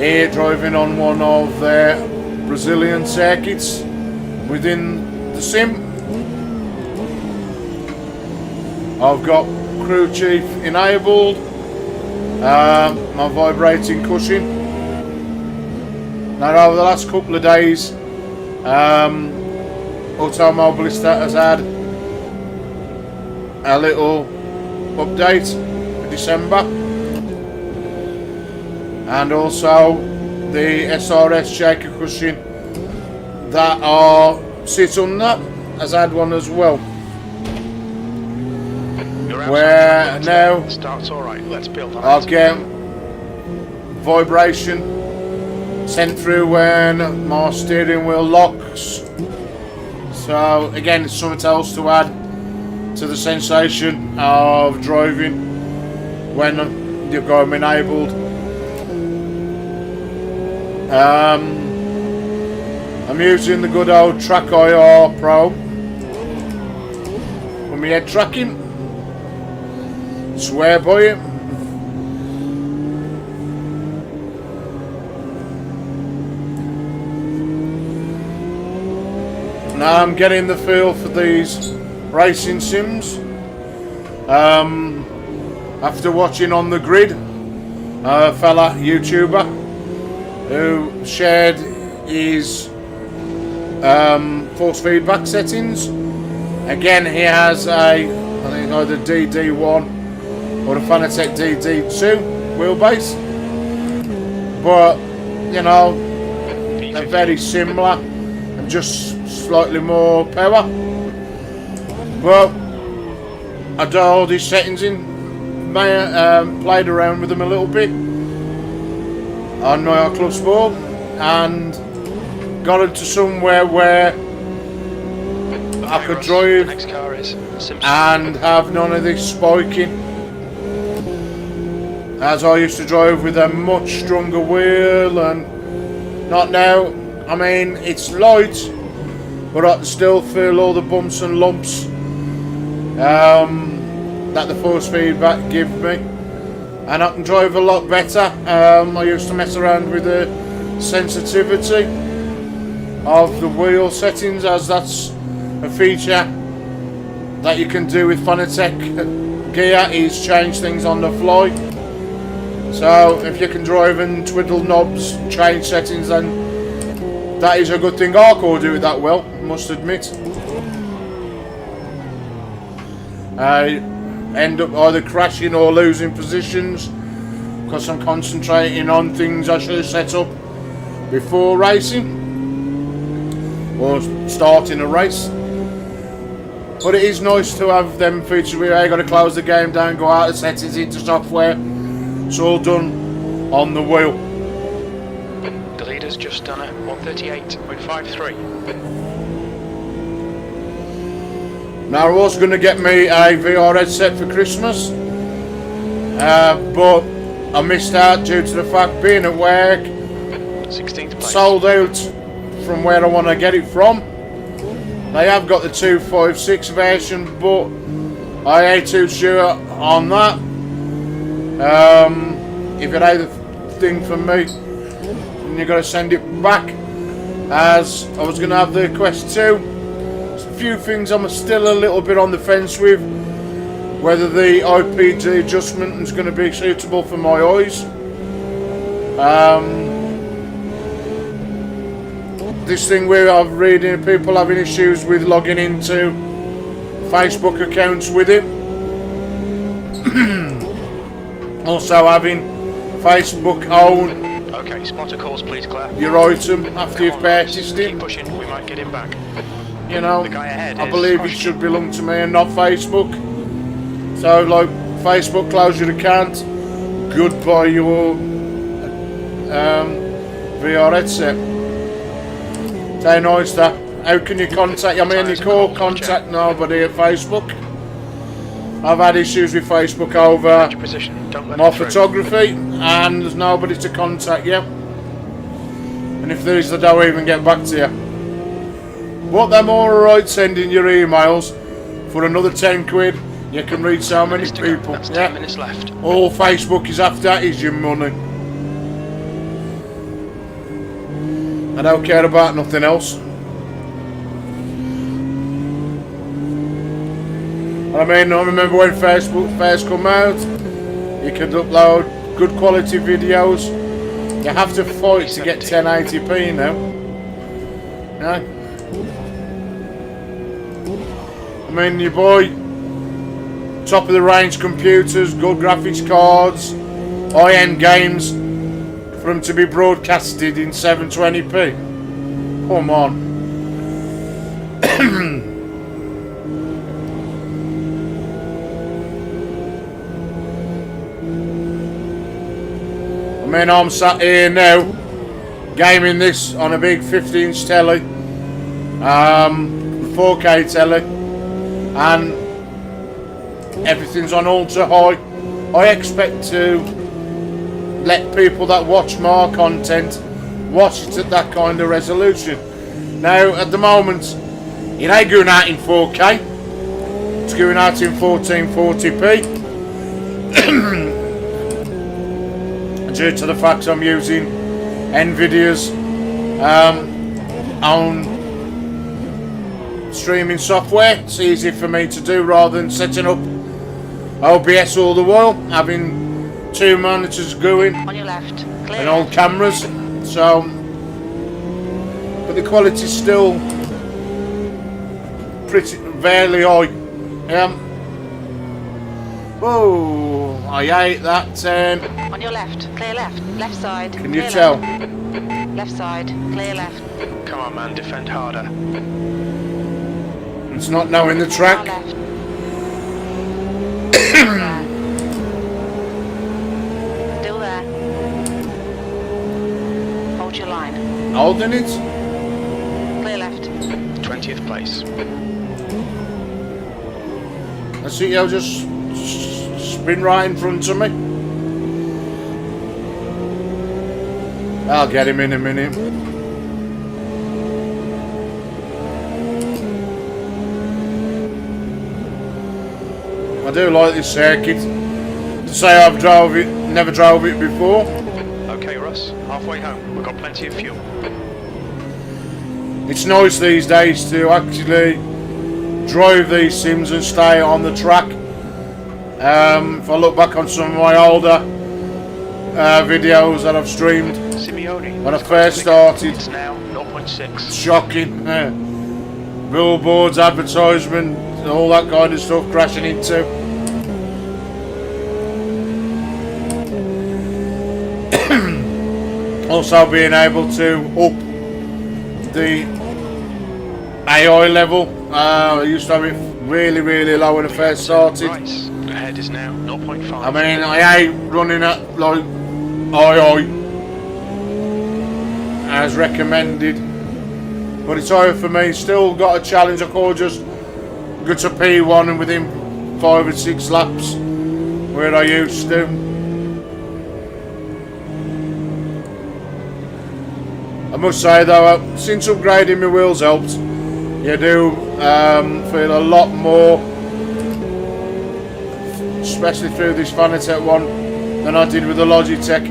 here driving on one of their Brazilian circuits within the sim. I've got crew chief enabled, my vibrating cushion. Now over the last couple of days, Automobilista has had a little update for December, and also the SRS ShakeKit cushion that sits on that has had one as well. Where now I'll get vibration sent through when my steering wheel locks. So again, it's something else to add to the sensation of driving when you're going enabled. I'm using the good old Trackir Pro for my head tracking. Swear by it. Now I'm getting the feel for these racing sims after watching On The Grid, a fella YouTuber who shared his force feedback settings. Again, he has I think either DD1 or a Fanatec DD2 wheelbase, but you know, they're very similar and just slightly more power. But I did all these settings in, played around with them a little bit on my ClubSport, and got into somewhere where I could drive and have none of this spiking, as I used to drive with a much stronger wheel. And not now. I mean, it's light, but I can still feel all the bumps and lumps that the force feedback gives me, and I can drive a lot better. I used to mess around with the sensitivity of the wheel settings, as that's a feature that you can do with Fanatec gear, is change things on the fly. So if you can drive and twiddle knobs, change settings, then that is a good thing. I can't do it that well, I must admit. I end up either crashing or losing positions because I'm concentrating on things I should have set up before racing or starting a race. But it is nice to have them features where you got to close the game down, go out of settings into software. It's all done on the wheel. The leader's just done at 138.53. Now I was going to get me a VR headset for Christmas, but I missed out due to the fact being at work. 16th place. Sold out from where I want to get it from. They have got the 256 version, but I ain't too sure on that. If it ain't a thing for me, then you've got to send it back, as I was going to have the Quest 2. Few things I'm still a little bit on the fence with, whether the IPD adjustment is going to be suitable for my eyes. This thing where I'm reading people having issues with logging into Facebook accounts with it. Also having Facebook own okay, spotter calls please, Claire. your item after you've purchased it. Keep pushing, we might get him back. You know, I believe it should belong to me and not Facebook. So, like, Facebook, close your account, goodbye your VR headset. Very nice that. How can you contact? I mean, you can't contact nobody at Facebook. I've had issues with Facebook over my photography, and there's nobody to contact you. And if there is, they don't even get back to you. But they're more alright sending your emails for another 10 quid. You can reach so many people. That's 10 minutes left. All Facebook is after is your money. I don't care about nothing else. I mean, I remember when Facebook first come out, you could upload good quality videos. You have to fight to get 1080p now. Yeah. I mean, you buy top of the range computers, good graphics cards, high-end games for them to be broadcasted in 720p. Come on. I mean, I'm sat here now gaming this on a big 50-inch telly, 4K telly, and everything's on ultra high. I expect to let people that watch my content watch it at that kind of resolution. Now, at the moment, it ain't going out in 4K. It's going out in 1440p. Due to the fact I'm using NVIDIA's own streaming software. It's easy for me to do rather than setting up OBS all the while, having two monitors going on your left, clear and all cameras. So, but the quality's still pretty fairly high. Oh, I hate that turn. on your left, clear left side. Can you clear tell? Left side, clear left. Come on, man, defend harder. It's not knowing the track. Now left. Still there. Hold your line. Holding it. Clear left. 20th place. I see you just spin right in front of me. I'll get him in a minute. I do like this circuit. To say I've never drove it before. Okay, Russ, halfway home. We've got plenty of fuel. It's nice these days to actually drive these sims and stay on the track. If I look back on some of my older videos that I've streamed Simeone. when I first started, It's now 0.6. shocking. Billboards, advertisement, all that kind of stuff crashing into. Also being able to up the AI level. I used to have it really low when I first started. Right. Ahead is now 0.5. I mean, I ain't running at like AI as recommended, but it's higher for me. Still got a challenge. I could just go to P1 and within 5 or 6 laps where I used to. I must say though, since upgrading my wheels helped, you do feel a lot more, especially through this Fanatec one, than I did with the Logitech.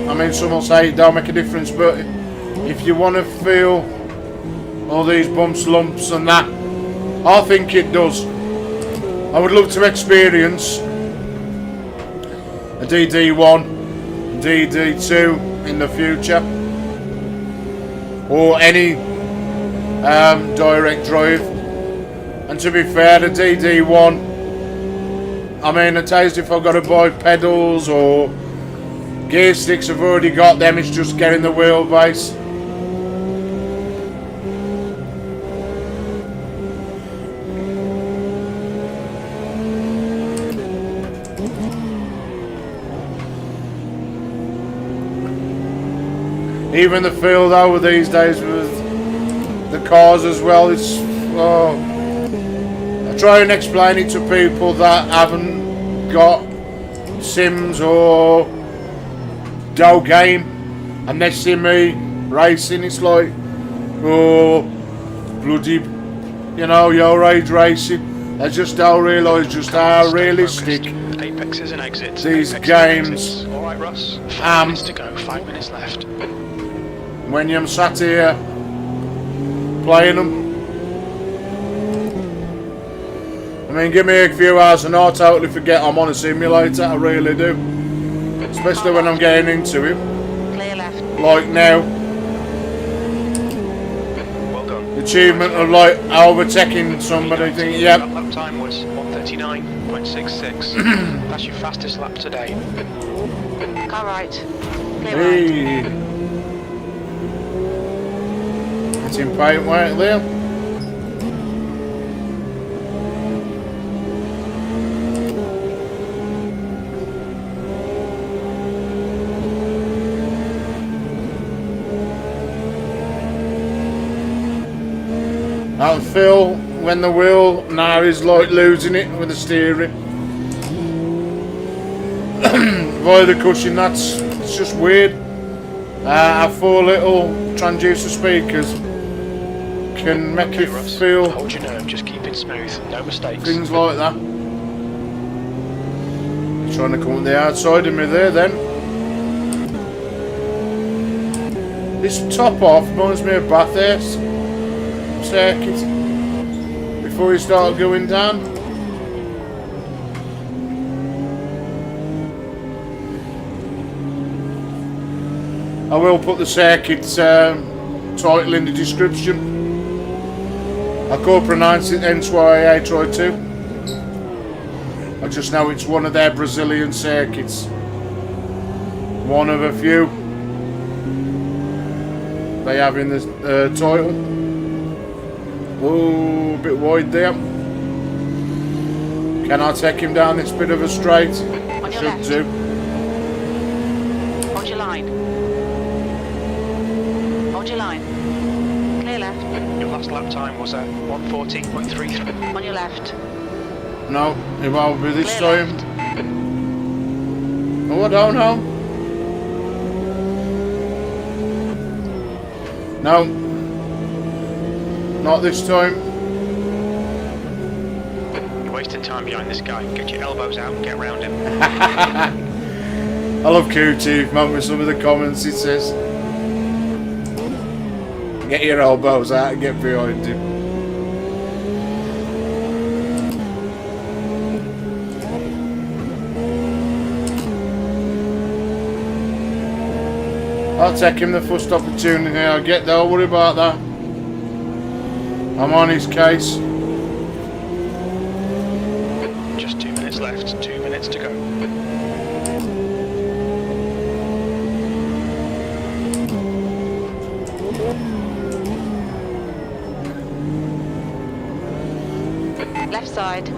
I mean, some will say it don't make a difference, but if you want to feel all these bumps, lumps and that, I think it does. I would love to experience a DD1, DD2 in the future, or any direct drive. And to be fair, the DD1, I mean, it takes if I've got to buy pedals or gear sticks, I've already got them, it's just getting the wheelbase. Even the feel though these days with the cars as well, it's I try and explain it to people that haven't got sims or no game and they see me racing, it's like, oh bloody, you know, your age racing. They just don't realise just how realistic Apexes and exits. these Apexes games and exits. All right, Russ. 5 minutes to go. 5 minutes left. when I'm sat here playing them. I mean, give me a few hours and I'll totally forget I'm on a simulator, I really do. Especially when I'm getting into it. Clear left. Like now. Well done. The achievement of like overtaking somebody, thinking, Your yep. lap time was 1:39.66. That's your fastest lap today. Car right. Clear right. Hey. It's in paint right there. And Phil, when the wheel now is like losing it with the steering. Via the cushion, it's just weird. Our 4 little transducer speakers can make you Russ, feel hold your nerve, just keep it smooth, no mistakes. things like that. Trying to come on the outside of me there then. This top off reminds me of Bathurst circuit before you start going down. I will put the circuit title in the description. I can't pronounce it, hence why I tried to. I just know it's one of their Brazilian circuits. One of a few they have in the title. Oh, a bit wide there. Can I take him down this bit of a straight? On your Should left. do. Hold your line. Hold your line. Clear left. Your last lap time was at 1:14.33. On your left. No, it won't be this Clear time. left. Oh, I don't know. No. Not this time. You're wasting time behind this guy. Get your elbows out and get around him. I love QT, man, with some of the comments it says. Get your elbows out and get behind him. I'll take him the first opportunity I get, don't worry about that. I'm on his case. Just 2 minutes left, 2 minutes to go. Left side.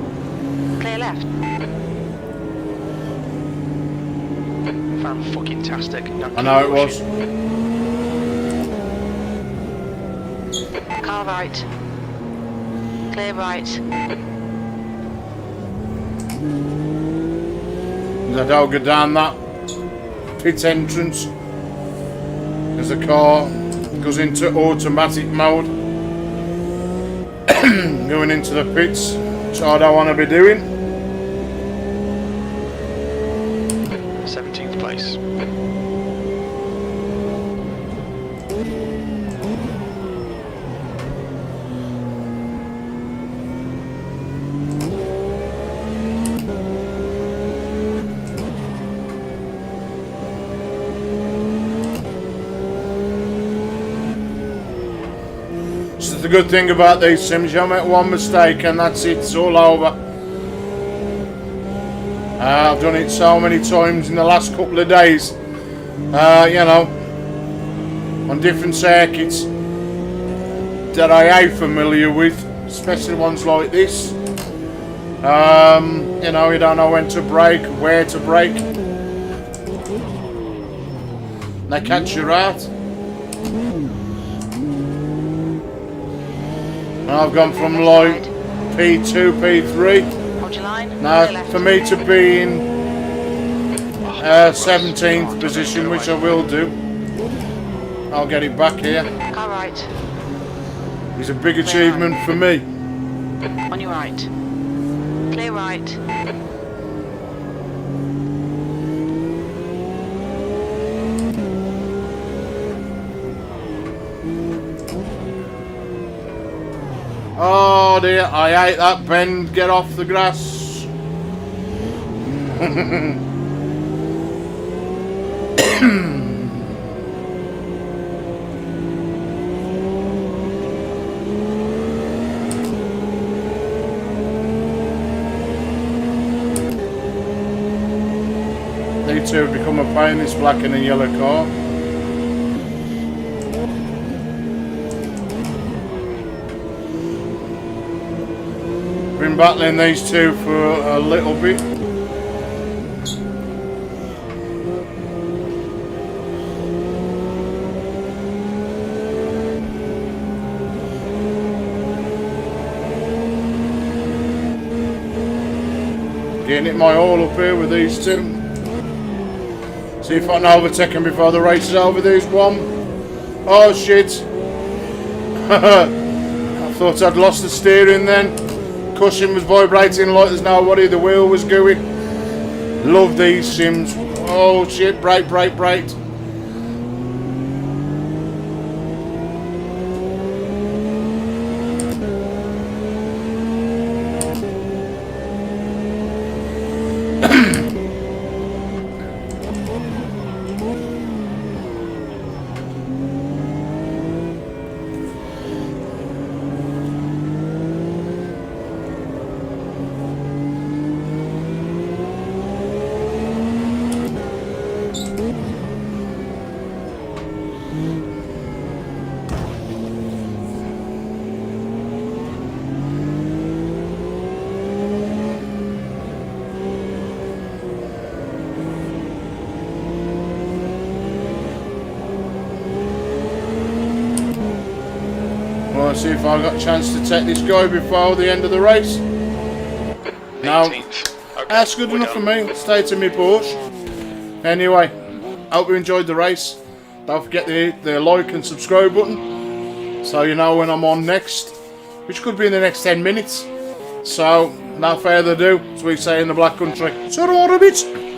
Clear left. Fan-fucking-tastic. I know it was. Car right. Clear right. As I don't go down that pit entrance, as the car goes into automatic mode, going into the pits, which I don't want to be doing. 17th place. So the good thing about these sims, you'll make one mistake and that's it, it's all over. I've done it so many times in the last couple of days, you know, on different circuits that I am familiar with, especially ones like this. You know, you don't know when to brake, where to brake. They catch you out. And I've gone from like P2, P3. Hold your line. Now, Clear left. for me to be in 17th position, which I will do, I'll get it back here. Car right. It's a big achievement for me. On your right. Clear right. hard here. I hate that bend. Get off the grass. They two have become a pain, this black and a yellow car. Been battling these two for a little bit. Getting it my all up here with these two. See if I can overtake them before the race is over. There's one. Oh shit. I thought I'd lost the steering then. Cushion was vibrating like there's nobody. The wheel was going. Love these sims. Oh shit. Brake, brake, brake. See if I got a chance to take this guy before the end of the race. No, that's good enough for me. Stay to me Porsche. Anyway, hope you enjoyed the race. Don't forget the like and subscribe button, so you know when I'm on next, which could be in the next 10 minutes. So, no further ado, as we say in the Black Country, so a bit.